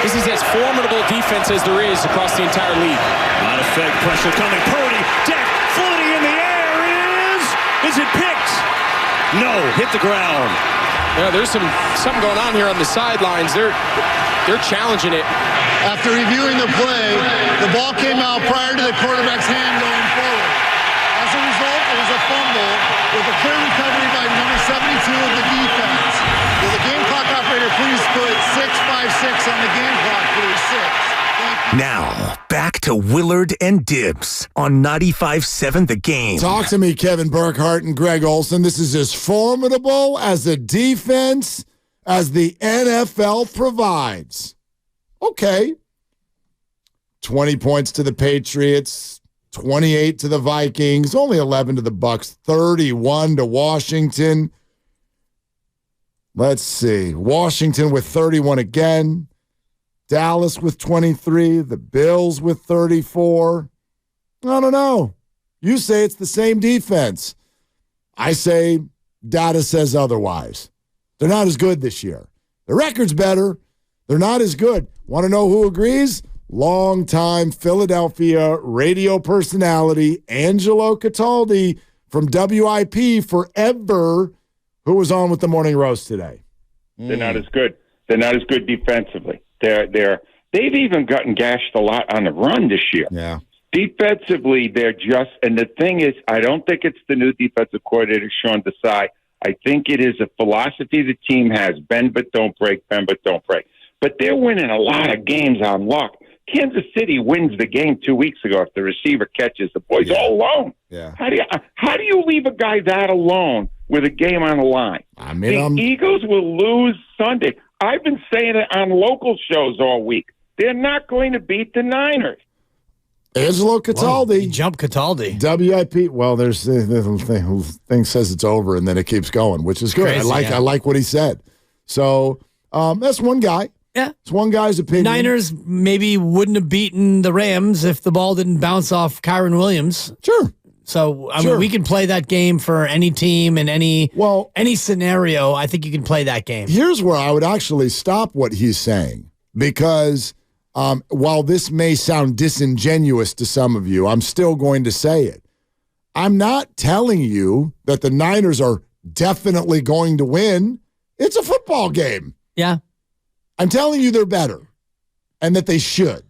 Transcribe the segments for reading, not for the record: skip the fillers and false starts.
This is as formidable defense as there is across the entire league. A lot of fake pressure coming. Purdy, deck, floating in the air is it picked? No, hit the ground. Yeah, there's something going on here on the sidelines. They're challenging it. After reviewing the play, the ball came out prior to the quarterback's hand going forward. As a result, it was a fumble with a clear recovery by number 72 of the defense. Will the game clock operator please put 6:56 on the game clock, please? 6. Now, back to Willard and Dibs on 95.7 The Game. Talk to me, Kevin Burkhardt and Greg Olson. This is as formidable as a defense as the NFL provides. Okay. 20 points to the Patriots, 28 to the Vikings, only 11 to the Bucs, 31 to Washington. Let's see. Washington with 31 again. Dallas with 23, the Bills with 34. I don't know. You say it's the same defense. I say data says otherwise. They're not as good this year. The record's better. They're not as good. Want to know who agrees? Longtime Philadelphia radio personality Angelo Cataldi from WIP forever, who was on with the Morning Roast today. They're not as good. They're not as good defensively. They've even gotten gashed a lot on the run this year. Yeah. Defensively, they're just, and the thing is, I don't think it's the new defensive coordinator, Sean Desai. I think it is a philosophy the team has: bend but don't break, bend but don't break. But they're winning a lot of games on luck. Kansas City wins the game 2 weeks ago if the receiver catches the boys all alone. Yeah. How do you leave a guy that alone with a game on the line? I mean, the Eagles will lose Sunday. I've been saying it on local shows all week. They're not going to beat the Niners. Angelo Cataldi. Jump Cataldi. WIP. Well, there's the thing says it's over, and then it keeps going, which is good. Crazy, I like what he said. So that's one guy. Yeah. It's one guy's opinion. Niners maybe wouldn't have beaten the Rams if the ball didn't bounce off Kyron Williams. Sure. So, I mean, we can play that game for any team and any scenario. I think you can play that game. Here's where I would actually stop what he's saying, because while this may sound disingenuous to some of you, I'm still going to say it. I'm not telling you that the Niners are definitely going to win. It's a football game. Yeah. I'm telling you they're better and that they should.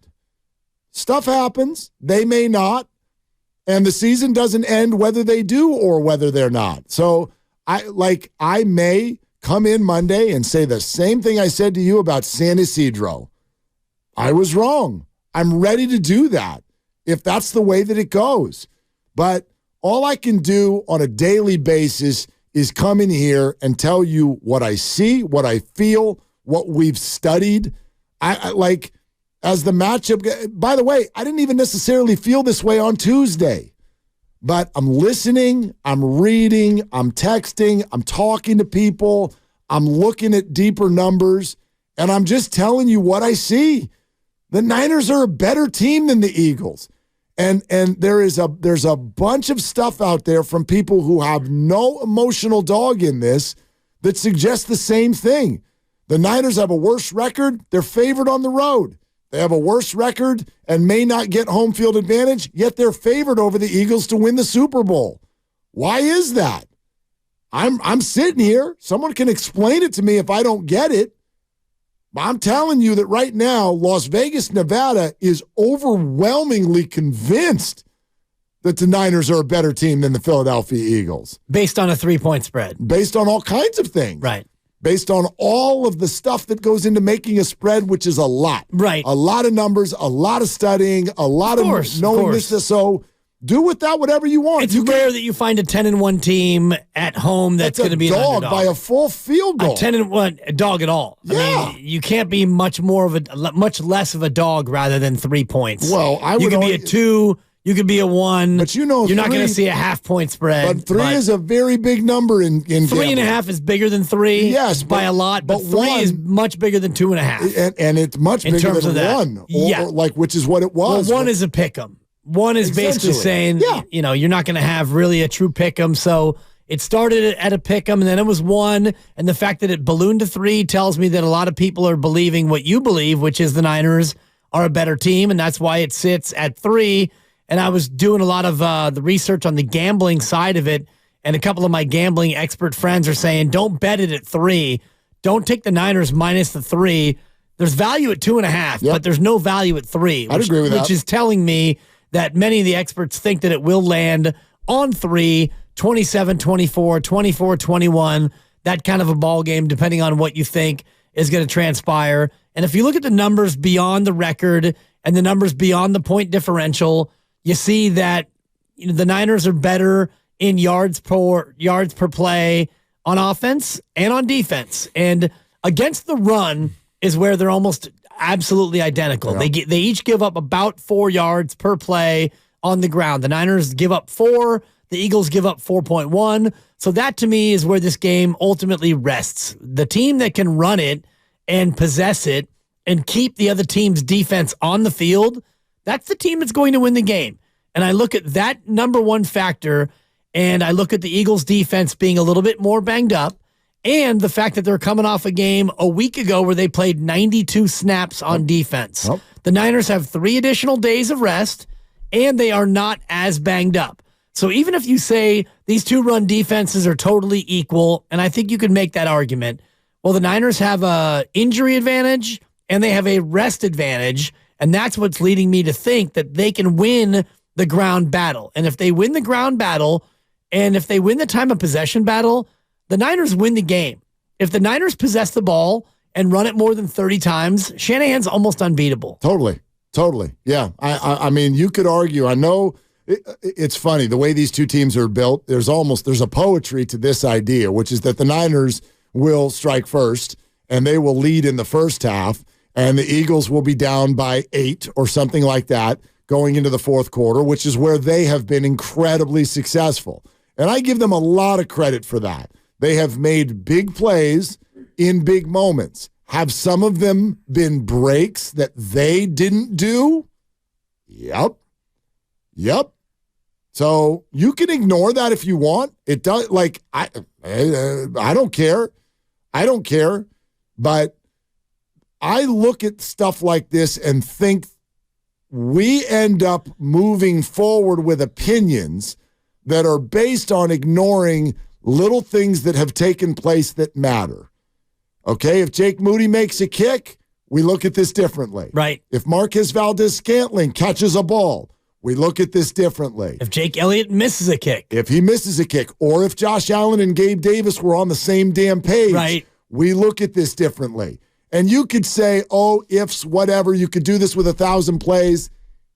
Stuff happens. They may not. And the season doesn't end whether they do or whether they're not. So I may come in Monday and say the same thing I said to you about San Isidro. I was wrong. I'm ready to do that if that's the way that it goes. But all I can do on a daily basis is come in here and tell you what I see, what I feel, what we've studied. I like as the matchup. By the way, I didn't even necessarily feel this way on Tuesday, but I'm listening, I'm reading, I'm texting, I'm talking to people, I'm looking at deeper numbers, and I'm just telling you what I see. The Niners are a better team than the Eagles. And there's a bunch of stuff out there from people who have no emotional dog in this that suggests the same thing. The Niners have a worse record. They're favored on the road. They have a worse record and may not get home field advantage, yet they're favored over the Eagles to win the Super Bowl. Why is that? I'm sitting here. Someone can explain it to me if I don't get it. I'm telling you that right now, Las Vegas, Nevada is overwhelmingly convinced that the Niners are a better team than the Philadelphia Eagles. Based on a 3-point spread. Based on all kinds of things. Right. Based on all of the stuff that goes into making a spread, which is a lot. Right. A lot of numbers, a lot of studying, a lot of knowing this. So do with that whatever you want. It's rare that you find a 10-1 team at home that's going to be an underdog by a full field goal. A 10-1 dog at all. Yeah. I mean, you can't be much less of a dog rather than 3 points. Well, you could be a 2, you could be a 1. But you're not going to see a half-point spread. But 3 is a very big number in 3.5 is bigger than 3. Yes, by a lot. But 3 is much bigger than 2.5. And it's much bigger than 1. Or which is what it was. Well, 1 is a pick 'em. One is basically saying, you're not going to have really a true pick 'em. So It started at a pick 'em, and then it was 1. And the fact that it ballooned to 3 tells me that a lot of people are believing what you believe, which is the Niners are a better team, and that's why it sits at 3. And I was doing a lot of the research on the gambling side of it, and a couple of my gambling expert friends are saying, don't bet it at 3. Don't take the Niners minus the 3. There's value at 2.5, but there's no value at 3. I'd agree with that. Which is telling me that many of the experts think that it will land on 3, 27-24, 24-21, that kind of a ball game, depending on what you think is going to transpire. And if you look at the numbers beyond the record and the numbers beyond the point differential, you see that the Niners are better in yards per play on offense and on defense. And against the run is where they're almost absolutely identical. Yeah. They each give up about 4 yards per play on the ground. The Niners give up 4. The Eagles give up 4.1. So that to me is where this game ultimately rests. The team that can run it and possess it and keep the other team's defense on the field, that's the team that's going to win the game. And I look at that number one factor, and I look at the Eagles defense being a little bit more banged up, and the fact that they're coming off a game a week ago where they played 92 snaps on defense. The Niners have 3 additional days of rest, and they are not as banged up. So even if you say these 2 run defenses are totally equal, and I think you could make that argument, well, the Niners have a injury advantage and they have a rest advantage, and that's what's leading me to think that they can win the ground battle. And if they win the ground battle, and if they win the time of possession battle, the Niners win the game. If the Niners possess the ball and run it more than 30 times, Shanahan's almost unbeatable. Totally. Yeah. I mean, you could argue. I know it's funny the way these two teams are built. There's a poetry to this idea, which is that the Niners will strike first and they will lead in the first half, and the Eagles will be down by 8 or something like that going into the fourth quarter, which is where they have been incredibly successful. And I give them a lot of credit for that. They have made big plays in big moments. Have some of them been breaks that they didn't do? Yep. So you can ignore that if you want. It does. Like I don't care. But I look at stuff like this and think we end up moving forward with opinions that are based on ignoring little things that have taken place that matter. Okay, if Jake Moody makes a kick, we look at this differently. Right. If Marquez Valdez-Scantling catches a ball, we look at this differently. If Jake Elliott misses a kick. If he misses a kick, or if Josh Allen and Gabe Davis were on the same damn page, right, we look at this differently. And you could say, oh, ifs, whatever, you could do this with 1,000 plays.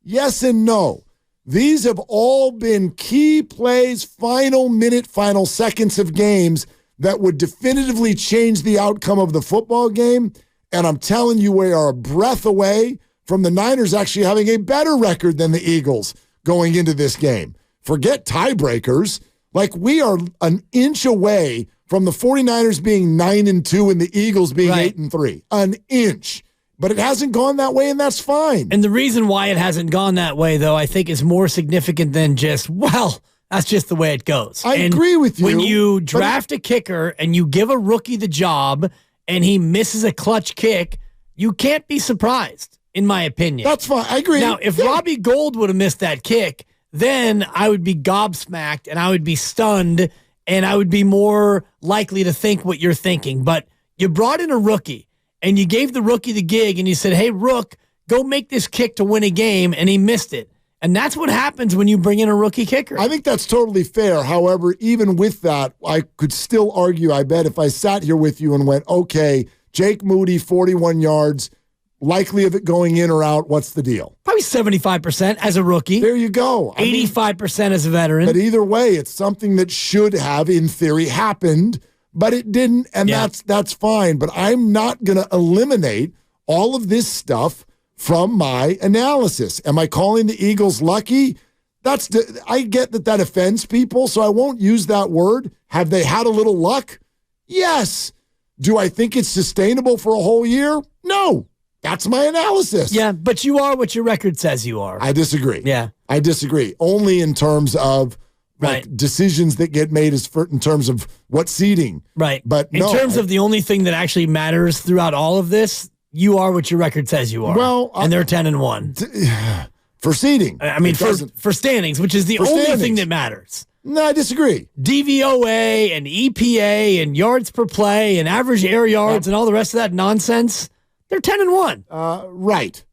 Yes and no. These have all been key plays, final minute, final seconds of games that would definitively change the outcome of the football game. And I'm telling you, we are a breath away from the Niners actually having a better record than the Eagles going into this game. Forget tiebreakers. Like, we are an inch away from the 49ers being 9-2 and the Eagles being 8-3. An inch. But it hasn't gone that way, and that's fine. And the reason why it hasn't gone that way, though, I think is more significant than just, well, that's just the way it goes. I agree with you. When you draft a kicker and you give a rookie the job and he misses a clutch kick, you can't be surprised, in my opinion. That's fine. I agree. Now, if Robbie Gould would have missed that kick, then I would be gobsmacked and I would be stunned and I would be more likely to think what you're thinking. But you brought in a rookie and you gave the rookie the gig and you said, hey, Rook, go make this kick to win a game, and he missed it. And that's what happens when you bring in a rookie kicker. I think that's totally fair. However, even with that, I could still argue, I bet, if I sat here with you and went, okay, Jake Moody, 41 yards, likely of it going in or out, what's the deal? Probably 75% as a rookie. There you go. 85% as a veteran. But either way, it's something that should have, in theory, happened, but it didn't, and that's fine. But I'm not going to eliminate all of this stuff from my analysis. Am I calling the Eagles lucky? I get that offends people, so I won't use that word. Have they had a little luck? Yes. Do I think it's sustainable for a whole year? No. That's my analysis. Yeah, but you are what your record says you are. I disagree. Yeah. I disagree. Only in terms of like decisions that get made in terms of what seeding. Right. But in terms of the only thing that actually matters throughout all of this, you are what your record says you are. Well, and they're 10-1 for seeding. I mean, for standings, which is the only thing that matters. No, I disagree. DVOA and EPA and yards per play and average air yards and all the rest of that nonsense, they're 10-1. Right.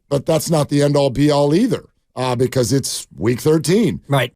But that's not the end all be all either, because it's week 13. Right.